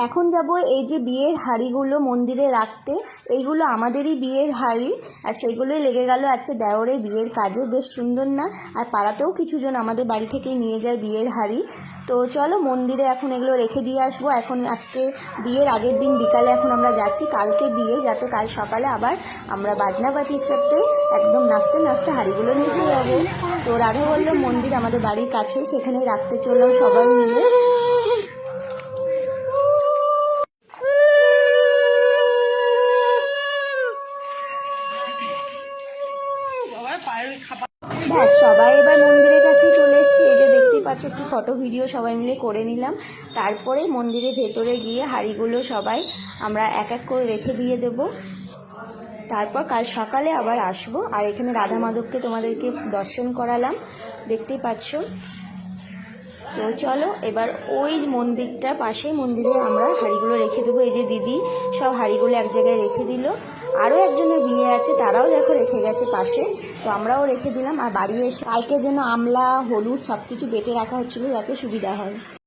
এখন যাব এই যে বিয়ের হাঁড়িগুলো মন্দিরে রাখতে, এইগুলো আমাদেরই বিয়ের হাঁড়ি, আর সেইগুলোই লেগে গেল আজকে দেওরের বিয়ের কাজে। বেশ সুন্দর না? আর পাড়াতেও কিছুজন আমাদের বাড়ি থেকেই নিয়ে যায় বিয়ের হাঁড়ি। তো চলো মন্দিরে এখন এগুলো রেখে দিয়ে আসবো। এখন আজকে বিয়ের আগের দিন বিকালে এখন আমরা যাচ্ছি, কালকে বিয়ে, যাতে কাল সকালে আবার আমরা বাজনাবাতির সাথে একদম নাচতে নাচতে হাঁড়িগুলো নিতে যাবো। তো রাধাবল্লভ মন্দির আমাদের বাড়ির কাছে, সেখানেই রাখতে চললাম সবাই মিলে। ব্যাস সবাই এবার মন্দিরের কাছেই চলে এসেছি। এই যে দেখতেই পাচ্ছ, একটু ফটো ভিডিও সবাই মিলে করে নিলাম। তারপরে মন্দিরের ভেতরে গিয়ে হাঁড়িগুলো সবাই আমরা এক এক করে রেখে দিয়ে দেব। তারপর কাল সকালে আবার আসবো। আর এখানে রাধা মাধবকে তোমাদেরকে দর্শন করালাম, দেখতেই পাচ্ছ। তো চলো এবার ওই মন্দিরটা পাশে মন্দিরে আমরা হাঁড়িগুলো রেখে দেবো। এই যে দিদি সব হাঁড়িগুলো এক জায়গায় রেখে দিল। আরও একজনের বিয়ে আছে, তারাও দেখো রেখে গেছে পাশে, তো আমরাও রেখে দিলাম। আর বাড়ি এসে কালকের জন্য আমলা হলুদ সব কিছু বেটে রাখা হচ্ছিলো যাতে সুবিধা হয়।